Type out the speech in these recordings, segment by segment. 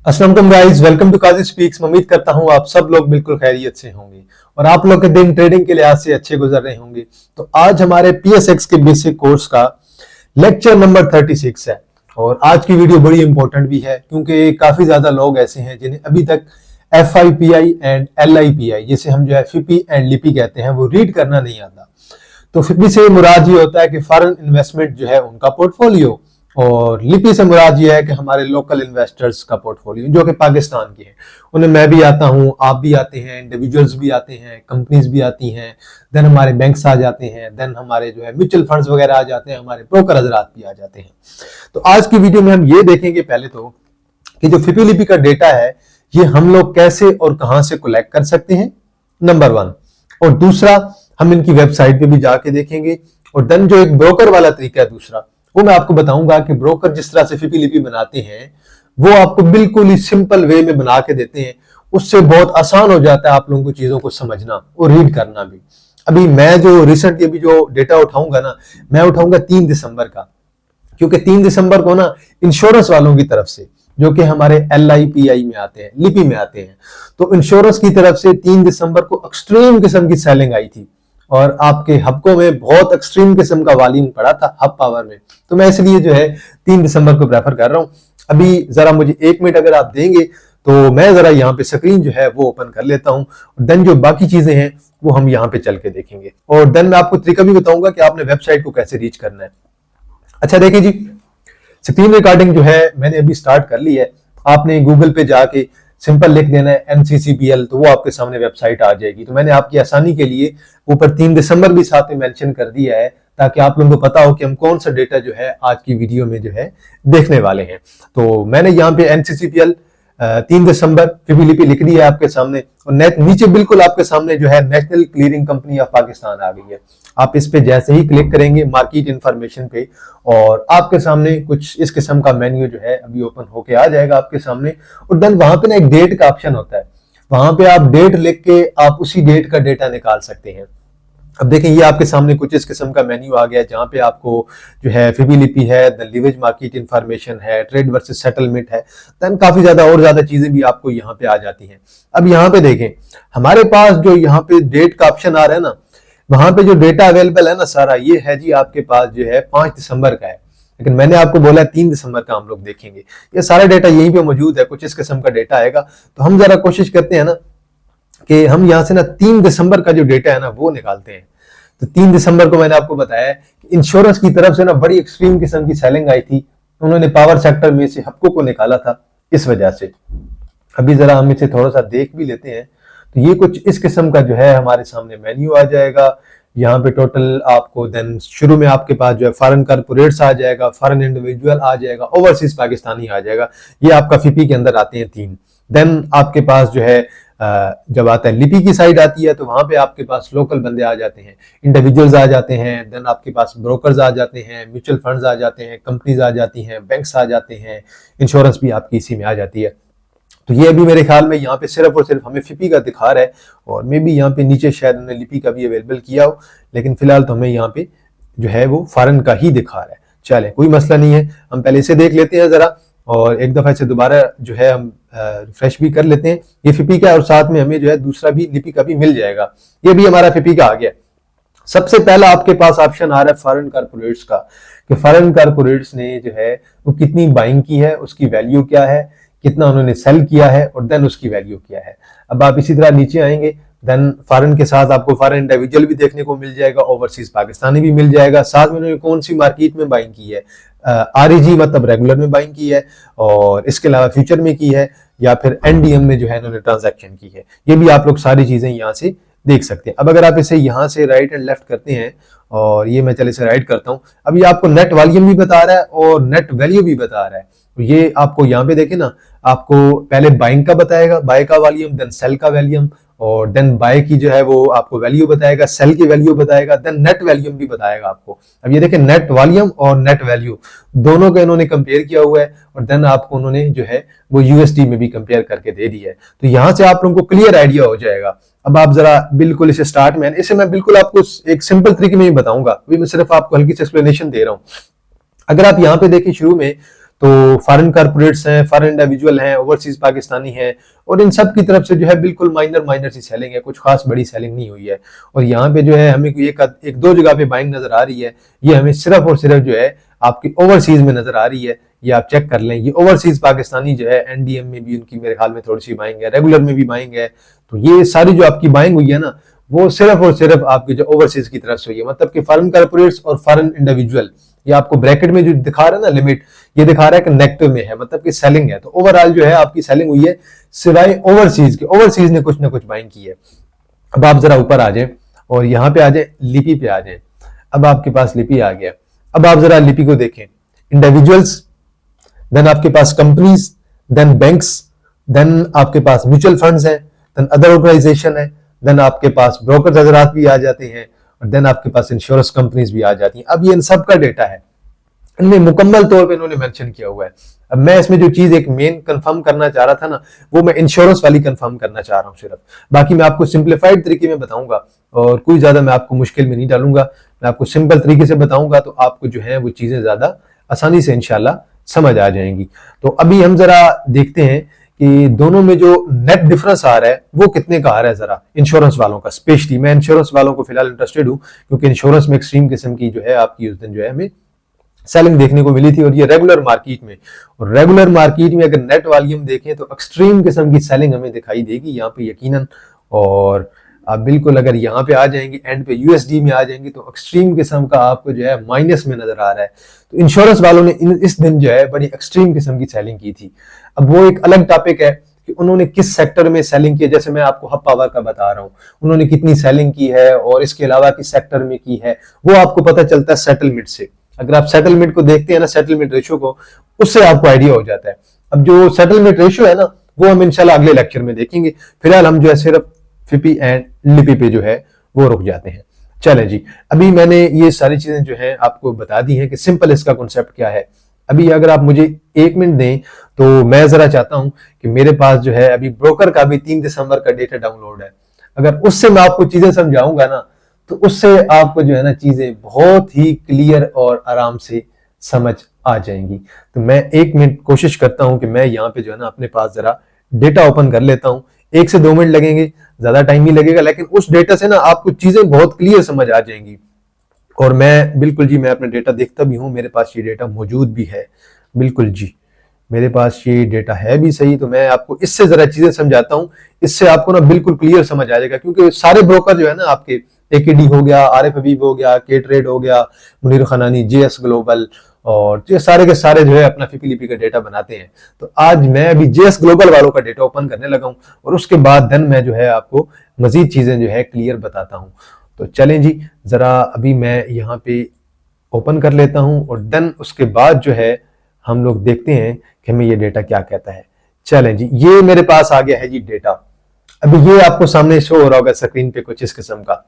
अस्सलाम वालेकुम guys, welcome to Kazi speaks. उम्मीद करता हूं आप सब लोग बिल्कुल खैरियत से होंगे और आप लोग के दिन ट्रेडिंग के लिहाज से अच्छे गुजर रहे होंगे। तो आज हमारे पीएसएक्स के बेसिक कोर्स का लेक्चर नंबर 36 है और आज की वीडियो बड़ी इंपॉर्टेंट भी है क्योंकि काफी ज्यादा लोग ऐसे हैं जिन्हें अभी तक FIPI एंड LIPI, जिसे हम जो है फिपी एंड लिपि कहते हैं, वो रीड करना नहीं आता। तो फिपी से मुराद ये होता है कि फॉरेन इन्वेस्टमेंट जो है उनका पोर्टफोलियो, और लिपि से मुराद ये है कि हमारे लोकल इन्वेस्टर्स का पोर्टफोलियो जो कि पाकिस्तान के हैं। उन्हें मैं भी आता हूं, आप भी आते हैं, इंडिविजुअल्स भी आते हैं, कंपनीज भी आती हैं, देन हमारे बैंक्स आ जाते हैं, देन हमारे जो है म्यूचुअल फंड्स वगैरह आ जाते हैं, हमारे ब्रोकर हजरात भी आ जाते हैं। तो आज की वीडियो में हम ये देखेंगे पहले तो कि जो फिपी लिपि का डेटा है ये हम लोग कैसे और कहां से कलेक्ट कर सकते हैं, नंबर 1। और दूसरा, हम इनकी वेबसाइट पे भी जाके देखेंगे। और देन जो एक ब्रोकर वाला तरीका है दूसरा, वो मैं आपको बताऊंगा कि ब्रोकर जिस तरह से फिपी लिपि बनाते हैं वो आपको बिल्कुल ही सिंपल वे में बना के देते हैं। उससे बहुत आसान हो जाता है आप लोगों को चीजों को समझना और रीड करना भी। अभी मैं जो रिसेंटली अभी जो डेटा उठाऊंगा ना, मैं उठाऊंगा 3 दिसंबर का, क्योंकि 3 दिसंबर को ना इंश्योरेंस वालों की तरफ से, जो कि हमारे LIPI में आते हैं, लिपि में आते हैं, तो इंश्योरेंस की तरफ से 3 दिसंबर को एक्सट्रीम किस्म की सेलिंग आई थी और आपके हब्कों में बहुत एक्सट्रीम किस्म का वॉल्यूम पड़ा था हब पावर में। तो मैं इसलिए जो है 3 दिसंबर को प्रेफर कर रहा हूं। अभी जरा मुझे 1 मिनट अगर आप देंगे तो मैं जरा यहाँ पे स्क्रीन जो है वो ओपन कर लेता हूँ, देन जो बाकी चीजें हैं वो हम यहाँ पे चल के देखेंगे और देन मैं आपको तरीका भी बताऊंगा कि आपने वेबसाइट को कैसे रीच करना है। अच्छा देखिए जी, स्क्रीन रिकॉर्डिंग जो है मैंने अभी स्टार्ट कर ली है। आपने गूगल पे जाके सिंपल लिख देना है NCCPL, तो वो आपके सामने वेबसाइट आ जाएगी। तो मैंने आपकी आसानी के लिए ऊपर 3 दिसंबर भी साथ में मेंशन कर दिया है ताकि आप लोगों को पता हो कि हम कौन सा डेटा जो है आज की वीडियो में जो है देखने वाले हैं। तो मैंने यहाँ पे NCCPL 3 दिसंबर फिपी लिपि लिख दी है आपके सामने और नीचे बिल्कुल आपके सामने जो है national clearing company of Pakistan आ गई है। आप इस पे जैसे ही क्लिक करेंगे मार्केट इंफॉर्मेशन पे, और आपके सामने कुछ इस किस्म का मेन्यू जो है अभी ओपन होके आ जाएगा आपके सामने। और देन वहां पे ना एक डेट का ऑप्शन होता है, वहां पे आप डेट लिख के आप उसी डेट का डेटा निकाल सकते हैं। अब देखें ये आपके सामने कुछ इस किस्म का मेन्यू आ गया जहां पे आपको जो है फिपी लिपि है, द लीवरेज मार्केट इंफॉर्मेशन है, ट्रेड वर्सेस सेटलमेंट है, देन काफी ज्यादा और ज्यादा चीजें भी आपको यहाँ पे आ जाती हैं। अब यहाँ पे देखें हमारे पास जो यहाँ पे डेट का ऑप्शन आ रहा है ना, वहां पे जो डेटा अवेलेबल है ना सारा, ये है जी आपके पास जो है 5 दिसंबर का है, लेकिन मैंने आपको बोला है 3 दिसंबर का हम लोग देखेंगे। ये सारा डेटा यहीं पे मौजूद है, कुछ इस किस्म का डेटा आएगा। तो हम जरा कोशिश करते हैं ना कि हम यहाँ से ना 3 दिसंबर का जो डेटा है ना वो निकालते हैं। तो 3 दिसंबर को मैंने आपको बताया कि इंश्योरेंस की तरफ से ना बड़ी एक्सट्रीम किस्म की सेलिंग आई थी, उन्होंने पावर सेक्टर में से हब्कों को निकाला था इस वजह से। अभी जरा हम इसे थोड़ा सा देख भी लेते हैं। तो ये कुछ इस किस्म का जो है हमारे सामने मेन्यू आ जाएगा। यहाँ पे टोटल आपको देन शुरू में आपके पास जो है फॉरेन कॉर्पोरेट्स आ जाएगा, फॉरेन इंडिविजुअल आ जाएगा, ओवरसीज पाकिस्तानी आ जाएगा। ये आपका फिपी के अंदर आते हैं 3। देन आपके पास जो है जब आता है लिपि की साइड आती है तो वहां पे आपके पास लोकल बंदे आ जाते हैं, इंडिविजुअल्स आ जाते हैं, देन आपके पास ब्रोकर्स आ जाते हैं, म्यूचुअल फंड्स आ जाते हैं, कंपनीज आ जाती हैं, बैंक्स आ जाते हैं, इंश्योरेंस भी आपकी इसी में आ जाती है। तो ये अभी मेरे ख्याल में यहाँ पे सिर्फ और सिर्फ हमें फिपी का दिखा रहा है, और मे भी यहाँ पे नीचे शायद उन्होंने लिपि का भी अवेलेबल किया हो, लेकिन फिलहाल तो हमें यहाँ पे जो है वो फॉरेन का ही दिखा रहा है। चले कोई मसला नहीं है, हम पहले इसे देख लेते हैं जरा और एक दफा इसे दोबारा जो है हम रिफ्रेश भी कर लेते हैं। ये फिपी का और साथ में हमें जो है दूसरा भी लिपि का भी मिल जाएगा। ये भी हमारा फिपी का आ गया। सबसे पहला आपके पास ऑप्शन आ रहा है फॉरेन कॉर्पोरेट्स का, कि फॉरेन कॉर्पोरेट्स ने जो है वो कितनी बाइंग की है, उसकी वैल्यू क्या है, कितना उन्होंने सेल किया है, और देन उसकी वैल्यू क्या है। अब आप इसी तरह नीचे आएंगे, देन फॉरेन के साथ आपको फॉरेन इंडिविजुअल भी देखने को मिल जाएगा, ओवरसीज पाकिस्तानी भी मिल जाएगा, साथ में उन्होंने कौन सी मार्केट में बाइंग की है, REG मतलब रेगुलर में बाइंग की है, और इसके अलावा फ्यूचर में की है, या फिर NDM में जो है इन्होंने ट्रांजैक्शन की है। ये भी आप लोग सारी चीजें यहाँ से देख सकते हैं। अब अगर आप इसे यहाँ से राइट एंड लेफ्ट करते हैं, और ये मैं चले से राइट करता हूँ, अब ये आपको नेट वॉल्यूम भी बता रहा है और नेट वैल्यू भी बता रहा है। तो ये आपको यहाँ पे देखें ना, आपको पहले बाइंग का बताएगा, बाय का वॉल्यूम, देन सेल का वॉल्यूम, और देन बाय की जो है वो आपको वैल्यू बताएगा, सेल की वैल्यू बताएगा, देन नेट वॉल्यूम भी बताएगा आपको। अब ये देखें नेट वॉल्यूम और नेट वैल्यू दोनों का इन्होंने कंपेयर किया हुआ है, और देन आपको उन्होंने जो है वो USD में भी कंपेयर करके दे दी है। तो यहाँ से आप लोगों को क्लियर आइडिया हो जाएगा। अब आप जरा बिल्कुल इसे स्टार्ट में, इसे मैं बिल्कुल आपको एक सिंपल तरीके में ही बताऊंगा, अभी मैं सिर्फ आपको हल्की सी एक्सप्लेनेशन दे रहा हूँ। अगर आप यहाँ पे देखें शुरू में, तो फॉरेन कारपोरेट्स हैं, फॉरेन इंडिविजुअल हैं, ओवरसीज पाकिस्तानी हैं, और इन सब की तरफ से जो है बिल्कुल माइनर सी सेलिंग है, कुछ खास बड़ी सेलिंग नहीं हुई है। और यहाँ पे जो है हमें एक दो जगह पे बाइंग नजर आ रही है, ये हमें सिर्फ और सिर्फ जो है आपकी ओवरसीज में नजर आ रही है। ये आप चेक कर लें, ये ओवरसीज पाकिस्तानी जो है एनडीएम में भी उनकी मेरे ख्याल में थोड़ी सी बाइंग है, रेगुलर में भी बाइंग है। तो ये सारी जो आपकी बाइंग हुई है ना, वो सिर्फ और सिर्फ आपकी जो ओवरसीज की तरफ से हुई है, मतलब कि फॉरेन कारपोरेट्स और फॉरेन इंडिविजुअल, ये आपको ब्रैकेट में जो दिखा रहा है ना लिमिट, ये दिखा रहा है कि नेगेटिव में है, मतलब कि सेलिंग है। तो ओवरऑल जो है आपकी सेलिंग हुई है सिवाय ओवरसीज के, ओवरसीज ने कुछ ना कुछ बाइंग की है। अब आप जरा ऊपर आ जाए और यहाँ पे आ जाए, लिपि पे आ जाए। अब आपके पास लिपि आ गया। अब आप जरा लिपि को देखें, इंडिविजुअल्स, देन आपके पास कंपनीज, देन बैंक्स, देन आपके पास म्यूचुअल फंड्स हैं, देन अदर ऑर्गेनाइजेशन है, देन आपके पास ब्रोकर हजरात भी आ जाते हैं, और देन आपके पास इंश्योरेंस कंपनीज भी आ जाती हैं। अब ये इन सब का डेटा है, इनमें मुकम्मल तौर पे इन्होंने मेंशन किया हुआ है। अब मैं इसमें जो चीज एक मेन कंफर्म करना चाह रहा था ना, वो मैं इंश्योरेंस वाली कंफर्म करना चाह रहा हूं सिर्फ। बाकी मैं आपको सिंप्लीफाइड तरीके में बताऊंगा और कोई ज्यादा मैं आपको मुश्किल में नहीं डालूंगा, मैं आपको सिंपल तरीके से बताऊंगा, तो आपको जो है वो चीजें ज्यादा आसानी से इंशाल्लाह समझ आ जाएंगी। तो अभी हम जरा देखते हैं कि दोनों में जो नेट डिफरेंस आ रहा है वो कितने का आ रहा है, जरा इंश्योरेंस वालों का। स्पेशली मैं इंश्योरेंस वालों को फिलहाल इंटरेस्टेड हूं, क्योंकि इंश्योरेंस में एक्सट्रीम किस्म की जो है आपकी उस दिन जो है हमें सेलिंग देखने को मिली थी, और ये रेगुलर मार्केट में, और रेगुलर मार्केट में अगर नेट वॉल्यूम देखें तो एक्सट्रीम किस्म की सेलिंग हमें दिखाई देगी यहाँ पे यकीनन। और आप बिल्कुल अगर यहाँ पे आ जाएंगे एंड पे यूएसडी में आ जाएंगे तो एक्सट्रीम किस्म का आपको जो है माइनस में नजर आ रहा है। तो इंश्योरेंस वालों ने इस दिन जो है बड़ी एक्सट्रीम किस्म की सेलिंग की थी। अब वो एक अलग टॉपिक है कि उन्होंने किस सेक्टर में सेलिंग की है, जैसे मैं आपको हब पावर का बता रहा हूँ, उन्होंने कितनी सेलिंग की है और इसके अलावा किस सेक्टर में की है, वो आपको पता चलता है सेटलमेंट से। अगर आप सेटलमेंट को देखते हैं ना, सेटलमेंट रेशियो को, उससे आपको आइडिया हो जाता है। अब जो सेटलमेंट रेशियो है ना, वो हम इंशाल्लाह अगले लेक्चर में देखेंगे। फिलहाल हम जो है सिर्फ फिपी एंड लिपि पे जो है वो रुक जाते हैं। चलें जी, अभी मैंने ये सारी चीजें जो है आपको बता दी हैं कि सिंपल इसका कॉन्सेप्ट क्या है। अभी अगर आप मुझे 1 मिनट दें तो मैं जरा चाहता हूं कि मेरे पास जो है अभी ब्रोकर का भी 3 दिसंबर का डेटा डाउनलोड है, अगर उससे मैं आपको चीजें समझाऊंगा ना, तो उससे आपको जो है ना चीजें बहुत ही क्लियर और आराम से समझ आ जाएंगी। तो मैं 1 मिनट कोशिश करता हूं कि मैं यहाँ पे जो है ना अपने पास जरा डेटा ओपन कर लेता हूं। 1 से 2 मिनट लगेंगे, ज्यादा टाइम नहीं लगेगा, लेकिन उस डेटा से ना आपको चीजें बहुत क्लियर समझ आ जाएंगी। और मैं बिल्कुल जी, मैं अपना डेटा देखता भी हूं, मेरे पास ये डेटा मौजूद भी है, बिल्कुल जी मेरे पास ये डेटा है भी सही। तो मैं आपको इससे जरा चीजें समझाता हूं, इससे आपको ना बिल्कुल क्लियर समझ आ जाएगा। क्योंकि सारे ब्रोकर जो है ना आपके, एकेडी हो गया, आरिफ हबीब हो गया, के ट्रेड हो गया, मुनीर खनानी, जेएस ग्लोबल, और ये सारे के सारे जो है अपना फिपी लिपि का डेटा बनाते हैं। तो आज मैं अभी जेएस ग्लोबल वालों का डेटा ओपन करने लगा हूं, और उसके बाद देन मैं जो है आपको मजीद चीजें जो है क्लियर बताता हूं। तो चलें जी, जरा अभी मैं यहाँ पे ओपन कर लेता हूं, और देन उसके बाद जो है हम लोग देखते हैं कि हमें ये डेटा क्या कहता है। चलें जी, ये मेरे पास आ गया है जी डेटा। अभी ये आपको सामने शो हो रहा होगा स्क्रीन पे कुछ इस किस्म का।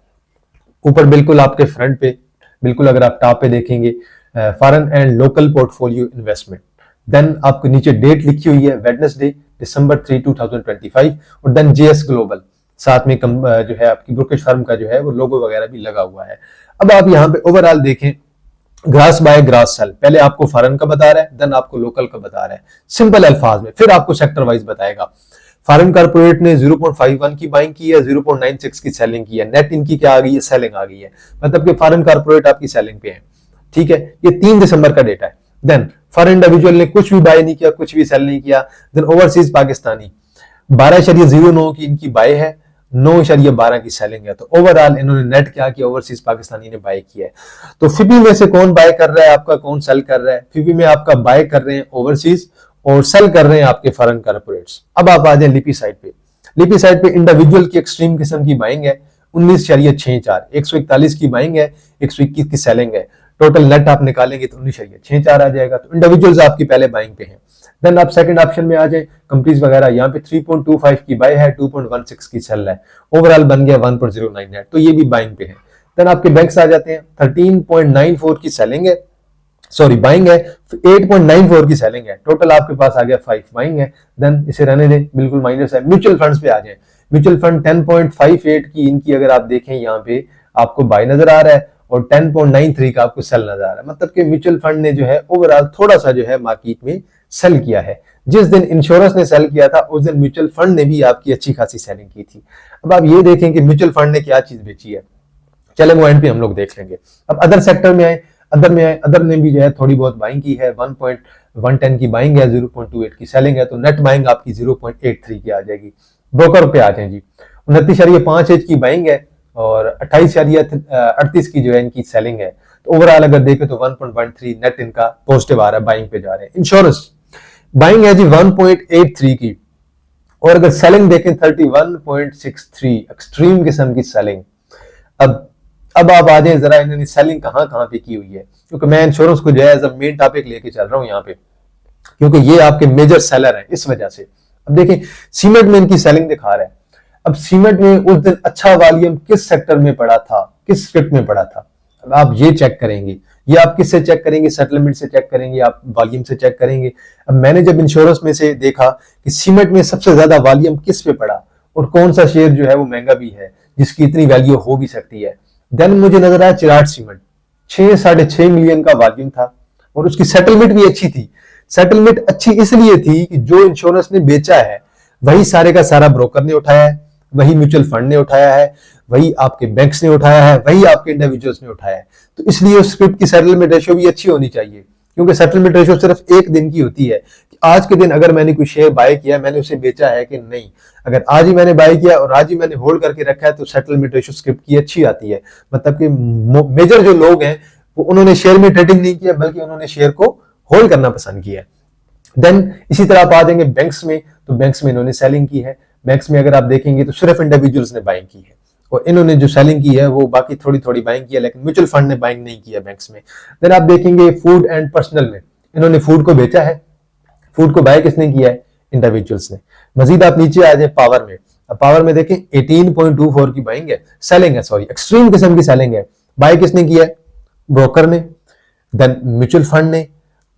ऊपर बिल्कुल आपके फ्रंट पे, बिल्कुल अगर आप टॉप पे देखेंगे, foreign and local portfolio investment, then आपको नीचे डेट लिखी हुई है वेडनेसडे दिसंबर 3, 2025, और देन जेएस ग्लोबल, साथ में जो है आपकी ब्रोकरेज फर्म का जो है वो लोगो वगैरह भी लगा हुआ है। अब आप यहाँ पे ओवरऑल देखें, ग्रास बाय ग्रास सेल, पहले आपको फॉरेन का बता रहा है, देन आपको लोकल का बता रहा है सिंपल अल्फाज में, फिर आपको सेक्टर वाइज बताएगा। फॉरेन कारपोरेट ने 0.51 की बाइंग की है, 0.96 की सेलिंग की है, नेट इनकी क्या आ गई है, सेलिंग आ गई है, मतलब कि फॉरेन कारपोरेट आपकी सेलिंग पे है। ठीक है, ये 3 दिसंबर का डेटा है। देन फॉरेन इंडिविजुअल ने कुछ भी बाय नहीं किया, कुछ भी सेल नहीं किया। देन ओवरसीज पाकिस्तानी 12.09 की इनकी बाय है, 9.12 की सेलिंग है। तो ओवरऑल इन्होंने नेट क्या किया, ओवरसीज पाकिस्तानी ने बाय किया है। तो फिपी में से कौन बाय कर रहा है आपका, कौन सेल कर रहा है? फिपी में आपका बाय कर रहे हैं ओवरसीज और सेल कर रहे हैं आपके फॉरेन कारपोरेट्स। अब आप आ जाए लिपि साइड पे। लिपि साइड पे इंडिविजुअल की एक्सट्रीम किस्म की बाइंग है 19.64, 141 की बाइंग है, 121 की सेलिंग है। टोटल नेट आप निकालेंगे तो 19.64 आ जाएगा। तो इंडिविजुअल्स आपकी पहले बाइंग पे हैं। देन आप सेकंड ऑप्शन में आ जाए, कंपनीज वगैरह, यहाँ पे 3.25 की बाय है, 2.16 की सेल है, ओवरऑल बन गया 1.09 नेट, तो ये भी बाइंग पे है। देन आपके बैंक्स आ जाते हैं, 13.94 की सेलिंग है, सॉरी बाइंग है, 8.94 की सेलिंग है, टोटल आपके पास आ गया 5 बाइंग है। देन इसे रहने दें, बिल्कुल माइनस है। म्यूचुअल फंड्स पे आ जाए, म्यूचुअल फंड 10.58 की इनकी अगर आप देखें यहाँ पे आपको बाय नजर आ रहा है, और 10.93 का आपको सेल नजर आ रहा है। मतलब कि म्यूचुअल फंड ने जो है ओवरऑल थोड़ा सा जो है मार्केट में सेल किया है। जिस दिन इंश्योरेंस ने सेल किया था उस दिन म्यूचुअल फंड ने भी आपकी अच्छी खासी सेलिंग की थी। अब आप ये देखें कि म्यूचुअल फंड ने क्या चीज बेची है, चले वो एंड पे हम लोग देख लेंगे। अब अदर सेक्टर में आए, अदर ने भी जो है थोड़ी बहुत बाइंग की है। 1.110 की बाइंग है, 0.28 की सेलिंग है, तो नेट बाइंग आपकी 0.83 की आ जाएगी। ब्रोकर पे आ जाए जी, 29.5 की बाइंग है और 28.38 की जो है इनकी सेलिंग है। तो ओवरऑल अगर देखें तो 1.13 नेट इनका पॉजिटिव आ रहा है, बाइंग पे जा रहे हैं। इंश्योरेंस बाइंग है जी 1.83 की, और अगर सेलिंग देखें 31.63, एक्सट्रीम किस्म की सेलिंग। अब आप आ जाए जरा, इन्होंने सेलिंग कहां कहां पे की हुई है, क्योंकि मैं इंश्योरेंस को जो है एज अ मेन टॉपिक लेके चल रहा हूं यहाँ पे, क्योंकि ये आपके मेजर सेलर है इस वजह से। अब देखें सीमेंट में इनकी सेलिंग दिखा रहा है। अब सीमेंट में उस दिन अच्छा वॉल्यूम किस सेक्टर में पड़ा था, किस स्क्रिप्ट में पड़ा था, अब आप ये चेक करेंगे। ये आप किससे चेक करेंगे, सेटलमेंट से चेक करेंगे, आप वॉल्यूम से चेक करेंगे। अब मैंने जब इंश्योरेंस में से देखा कि सीमेंट में सबसे ज्यादा वॉल्यूम किस पे पड़ा और कौन सा शेयर जो है वो महंगा भी है जिसकी इतनी वैल्यू हो भी सकती है, देन मुझे नजर आया चिराग सीमेंट। 6-6.5 मिलियन का वॉल्यूम था और उसकी सेटलमेंट भी अच्छी थी। सेटलमेंट अच्छी इसलिए थी कि जो इंश्योरेंस ने बेचा है वही सारे का सारा ब्रोकर ने उठाया है, वही म्यूचुअल फंड ने उठाया है, वही आपके बैंक्स ने उठाया है, वही आपके इंडिविजुअल्स ने उठाया है। तो इसलिए उस स्क्रिप्ट की सेटलमेंट रेशियो भी अच्छी होनी चाहिए, क्योंकि सेटलमेंट रेशियो सिर्फ एक दिन की होती है कि आज के दिन अगर मैंने कोई शेयर बाय किया, मैंने उसे बेचा है कि नहीं। अगर आज ही मैंने बाय किया और आज ही मैंने होल्ड करके रखा है तो सेटलमेंट रेशियो स्क्रिप्ट की अच्छी आती है। मतलब कि मेजर जो लोग हैं वो उन्होंने शेयर में ट्रेडिंग नहीं किया, बल्कि उन्होंने शेयर को होल्ड करना पसंद किया। देन इसी तरह आप आ जाएंगे बैंक्स में, तो बैंक्स में इन्होंने सेलिंग की है। बैंक्स में अगर आप देखेंगे तो सिर्फ इंडिविजुअल्स ने बाइंग की है और इन्होंने जो सेलिंग की है वो बाकी थोड़ी थोड़ी बाइंग की है, लेकिन म्यूचुअल फंड ने बाइंग नहीं किया बैंक्स में। देन आप देखेंगे फूड एंड पर्सनल में इन्होंने फूड को बेचा है। फूड को बाय किसने किया है, इंडिविजुअल्स ने। मजीद आप नीचे आ जाए पावर में, अब पावर में देखें 18.24 की बाइंग है, सेलिंग है, सॉरी एक्सट्रीम किस्म की सेलिंग है। बाय किसने किया है, ब्रोकर ने, देन म्यूचुअल फंड ने,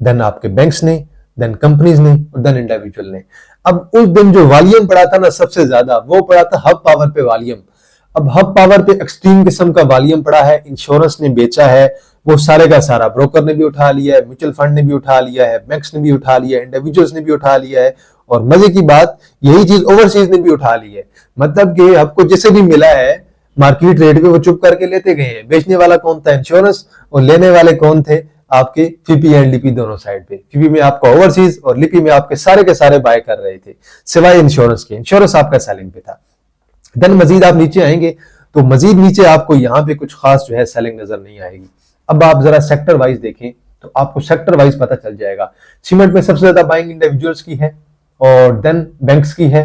देन आपके बैंक्स ने, देन कंपनीज ने और देन इंडिविजुअल ने। अब उस दिन जो वॉल्यूम पड़ा था ना सबसे ज्यादा, वो पड़ा था हब पावर पे वॉल्यूम। अब हब पावर पे एक्सट्रीम किस्म का वॉल्यूम पड़ा है, इंश्योरेंस ने बेचा है, वो सारे का सारा ब्रोकर ने भी उठा लिया है, म्यूचुअल फंड ने भी उठा लिया है, बैंक्स ने भी उठा लिया है, इंडिविजुअल्स ने भी उठा लिया है, और मजे की बात यही चीज ओवरसीज ने भी उठा ली है। मतलब कि आपको जिसे भी मिला है मार्केट रेट पे वो चुप करके लेते गए हैं। बेचने वाला कौन था, इंश्योरेंस, और लेने वाले कौन थे, आपके फीपी एंड लिपी दोनों साइड पे। फीपी में आपका ओवरसीज और लिपी में आपके सारे के सारे बाय कर रहे थे, सिवाय इंश्योरेंस के। इंश्योरेंस आपका सेलिंग पे था। देन मजीद आप नीचे आएंगे तो मजीद नीचे आपको यहाँ पे कुछ खास जो है सेलिंग नजर नहीं आएगी। अब आप जरा सेक्टर वाइज देखें तो आपको सेक्टर वाइज पता चल जाएगा। सीमेंट में सबसे ज्यादा बाइंग इंडिविजुअल्स की है और देन बैंक्स की है,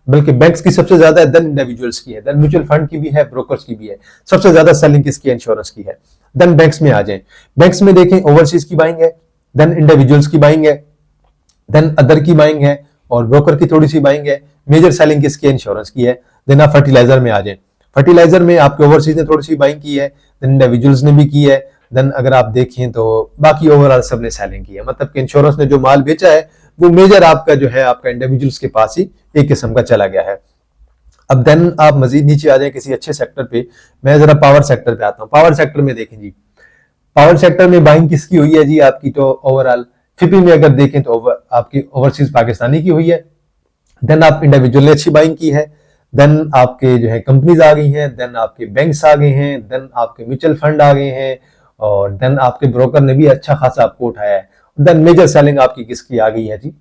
बल्कि बैंक्स की सबसे ज्यादा है, देन इंडिविजुअल्स की है, देन म्यूचुअल फंड की भी है, ब्रोकर्स की भी है। सबसे ज्यादा सेलिंग किसकी है, इंश्योरेंस की है। देन बैंक्स में आ जाए, बैंक्स में देखें ओवरसीज की बाइंग है, देन इंडिविजुअल्स की बाइंग है, देन अदर की बाइंग है और ब्रोकर की थोड़ी सी बाइंग है। मेजर सेलिंग किसकी है, इंश्योरेंस की है। देन आप फर्टिलाइजर में आ जाए, फर्टिलाइजर में आपके ओवरसीज ने थोड़ी सी बाइंग की है, देन इंडिविजुअल्स ने भी की है। देन अगर आप देखें तो बाकी ओवरऑल सबने सेलिंग की है। मतलब कि इंश्योरेंस ने जो माल बेचा है वो मेजर आपका जो है आपका इंडिविजुअल्स के पास ही एक किस्म का चला गया है। अब देन आप मजीद नीचे आ जाए किसी अच्छे सेक्टर पे, मैं जरा पावर सेक्टर पे आता हूँ। पावर सेक्टर में देखें जी, पावर सेक्टर में बाइंग किसकी हुई है जी आपकी, तो ओवरऑल फिपी में अगर देखें तो आपकी ओवरसीज पाकिस्तानी की हुई है। देन आप इंडिविजुअल ने अच्छी बाइंग की है, देन आपके जो है कंपनीज आ गई हैं, देन आपके बैंक्स आ गए हैं, देन आपके म्यूचुअल फंड आ गए हैं और देन आपके ब्रोकर ने भी अच्छा खासा आपको उठाया है। देन मेजर सेलिंग आपकी किसकी आ गई है जी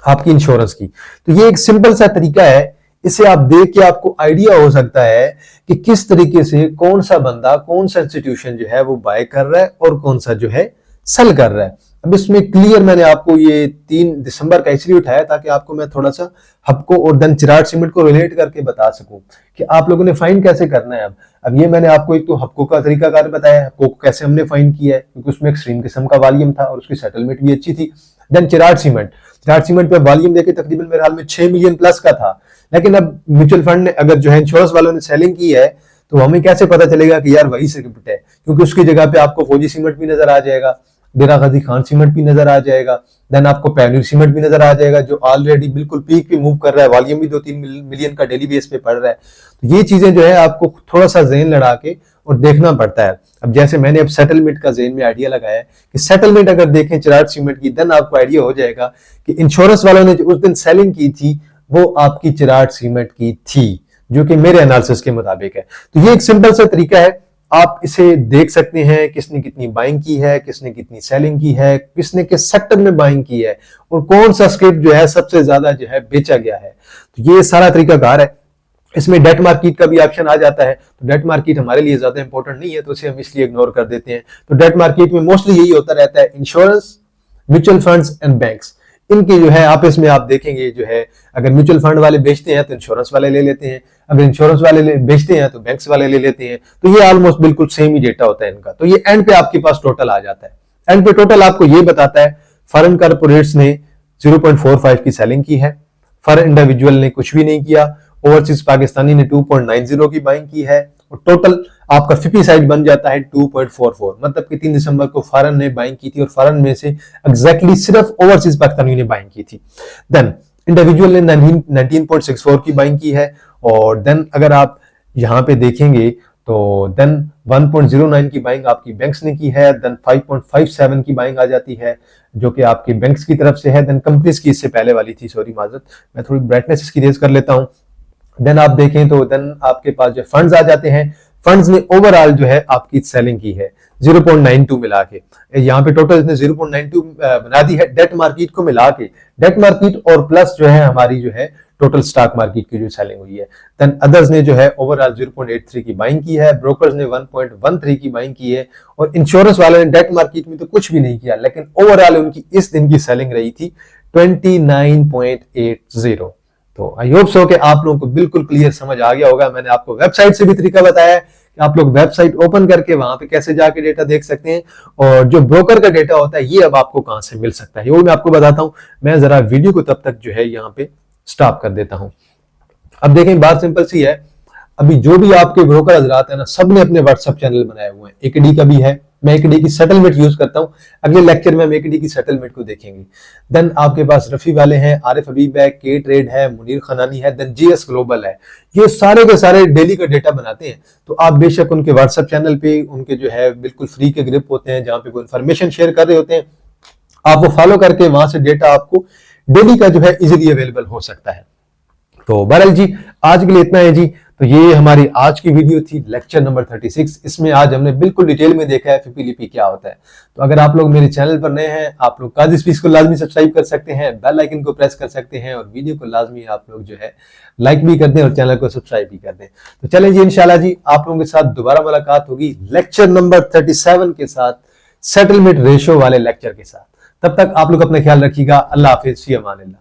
आपकी इंश्योरेंस की। तो ये एक सिंपल सा तरीका है, इसे आप देख के आपको आइडिया हो सकता है कि किस तरीके से कौन सा बंदा कौन सा इंस्टीट्यूशन जो है वो बाय कर रहा है और कौन सा जो है सेल कर रहा है। अब इसमें क्लियर मैंने आपको ये 3 दिसंबर का इसलिए उठाया ताकि आपको मैं थोड़ा सा हबको और देन चिराग सीमेंट को रिलेट करके बता सकूं कि आप लोगों ने फाइंड कैसे करना है। अब ये मैंने आपको एक तो हबको का तरीकाकार बताया, हबको को कैसे हमने फाइंड किया है क्योंकि उसमें एक्सट्रीम किस्म का वॉल्यूम था और उसकी सेटलमेंट भी अच्छी थी। देन चिराग सीमेंट पे वॉल्यूम देखे तकरीबन मेरे हाल में 6 मिलियन प्लस का था, लेकिन अब म्यूचुअल फंड ने अगर जो है इंश्योरेंस वालों ने सेलिंग की है तो हमें कैसे पता चलेगा कि यार वही स्क्रिप्ट है, क्योंकि उसकी जगह पे आपको फौजी सीमेंट भी नजर आ जाएगा, डेरा गाजी खान सीमेंट भी नजर आ जाएगा, देन आपको पैन्यूर सीमेंट भी नजर आ जाएगा जो ऑलरेडी बिल्कुल पीक पे मूव कर रहा है, वॉल्यूम भी 2-3 मिलियन का डेली बेस पे पड़ रहा है। तो ये चीजें जो है आपको थोड़ा सा ज़हन लड़ा के और देखना पड़ता है। अब जैसे मैंने अब सेटलमेंट का ज़हन में आइडिया लगाया है कि सेटलमेंट अगर देखें चिराग सीमेंट की, देन आपको आइडिया हो जाएगा कि इंश्योरेंस वालों ने जो उस दिन सेलिंग की थी वो आपकी चिराग सीमेंट की थी, जो कि मेरे एनालिसिस के मुताबिक है। तो ये एक सिंपल सा तरीका है, आप इसे देख सकते हैं किसने कितनी बाइंग की है, किसने कितनी सेलिंग की है, किसने किस सेक्टर में बाइंग की है और कौन सा स्क्रिप्ट जो है सबसे ज्यादा जो है बेचा गया है। तो ये सारा तरीकाकार है। इसमें डेट मार्केट का भी ऑप्शन आ जाता है, तो डेट मार्केट हमारे लिए ज्यादा इंपॉर्टेंट नहीं है तो उसे हम इसलिए इग्नोर कर देते हैं। तो डेट मार्केट में मोस्टली यही होता रहता है, insurance, mutual funds and banks, इनके जो है आपस में आप देखेंगे जो है अगर म्यूचुअल फंड वाले बेचते हैं तो इंश्योरेंस वाले ले लेते हैं, अगर इंश्योरेंस वाले बेचते हैं तो बैंक्स वाले ले लेते हैं। तो ये ऑलमोस्ट बिल्कुल सेम ही डेटा होता है इनका। तो ये एंड पे आपके पास टोटल आ जाता है। एंड पे टोटल आपको ये बताता है फॉरेन कॉर्पोरेट्स ने 0.45 की सेलिंग की है, फॉरेन इंडिविजुअल ने कुछ भी नहीं किया, ओवरसीज पाकिस्तानी ने 2.90 की बाइंग की है और टोटल आपका फिपी साइड बन जाता है 2.44। मतलब कि 3 दिसंबर को फॉरेन ने बाइंग की थी और फॉरेन में से एग्जैक्टली सिर्फ ओवरसीज पाकिस्तानी ने बाइंग की थी। देन इंडिविजुअल ने 19.64 की बाइंग की है और देन अगर आप यहां पे देखेंगे तो देन 1.09 की बाइंग आपकी बैंक्स ने की है, देन 5.57 की बाइंग आ जाती है जो कि आपके बैंक्स की तरफ से है, देन कंपनीज की इससे पहले वाली थी, सॉरी माजरत, मैं थोड़ी ब्राइटनेस इसकी तेज कर लेता हूं। देन आप देखें तो देन आपके पास जो फंड्स आ जाते हैं, फंड्स ने ओवरऑल जो है आपकी सेलिंग की है 0.92 मिला के, यहाँ पे टोटल इसने 0.92 बना दी है डेट मार्केट को मिला के, डेट मार्केट और प्लस जो है हमारी जो है टोटल स्टॉक मार्केट की जो सेलिंग हुई है। देन अदर्स ने जो है ओवरऑल 0.83 की बाइंग की है, ब्रोकर्स ने 1.13 की बाइंग की है और इंश्योरेंस वालों ने डेट मार्केट में तो कुछ भी नहीं किया, लेकिन ओवरऑल उनकी इस दिन की सेलिंग रही थी 29.80। तो आई होप सो कि आप लोगों को बिल्कुल क्लियर समझ आ गया होगा। मैंने आपको वेबसाइट से भी तरीका बताया है कि आप लोग वेबसाइट ओपन करके वहां पे कैसे जाके डेटा देख सकते हैं और जो ब्रोकर का डेटा होता है ये अब आपको कहां से मिल सकता है वो मैं आपको बताता हूं। मैं जरा वीडियो को तब तक जो है यहाँ पे स्टॉप कर देता हूं। अब देखें बात सिंपल सी है, अभी जो भी आपके ब्रोकर हजरात है ना, सबने अपने व्हाट्सएप चैनल बनाए हुए हैं। एकेडी का भी है, मैं एकेडी की सेटलमेंट यूज करता हूं, अगले लेक्चर में हम एकेडी की सेटलमेंट को देखेंगे। देन आपके पास रफी वाले हैं, आरिफ हबीब है, के ट्रेड है, मुनीर खनानी है, देन जीएस ग्लोबल है। ये सारे के सारे डेली का डेटा बनाते हैं। तो आप बेशक उनके व्हाट्सएप चैनल पे उनके जो है बिल्कुल फ्री के ग्रुप होते हैं जहां पे वो इन्फॉर्मेशन शेयर कर रहे होते हैं, आप वो फॉलो करके वहां से डेटा आपको डेली का जो है इजीली अवेलेबल हो सकता है। तो बहरहाल जी आज के लिए इतना है जी। तो ये हमारी आज की वीडियो थी लेक्चर नंबर 36। इसमें आज हमने बिल्कुल डिटेल में देखा है फिपीलीपी क्या होता है। तो अगर आप लोग मेरे चैनल पर नए हैं, आप लोग काजी स्पीक्स को लाजमी सब्सक्राइब कर सकते हैं, बेल आइकन को प्रेस कर सकते हैं और वीडियो को लाजमी आप लोग जो है लाइक भी कर दें और चैनल को सब्सक्राइब भी कर दें। तो चलें जी, इंशाल्लाह जी आप लोगों के साथ दोबारा मुलाकात होगी लेक्चर नंबर 37 के साथ, सेटलमेंट रेशो वाले लेक्चर के साथ। तब तक आप लोग अपना ख्याल रखिएगा। अल्लाह हाफिज, फी अमानिल्लाह।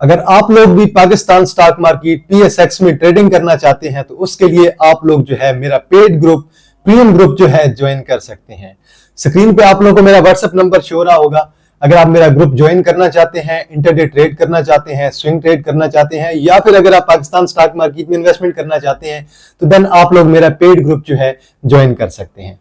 अगर आप लोग भी पाकिस्तान स्टॉक मार्केट PSX में ट्रेडिंग करना चाहते हैं तो उसके लिए आप लोग जो है मेरा पेड ग्रुप, प्रीमियम ग्रुप जो है ज्वाइन कर सकते हैं। स्क्रीन पे आप लोगों को मेरा व्हाट्सएप नंबर शो रहा होगा। अगर आप मेरा ग्रुप ज्वाइन करना चाहते हैं, इंटरडे ट्रेड करना चाहते हैं, स्विंग ट्रेड करना चाहते हैं, या फिर अगर आप पाकिस्तान स्टॉक मार्केट में इन्वेस्टमेंट करना चाहते हैं तो देन आप लोग मेरा पेड ग्रुप जो है ज्वाइन कर सकते हैं।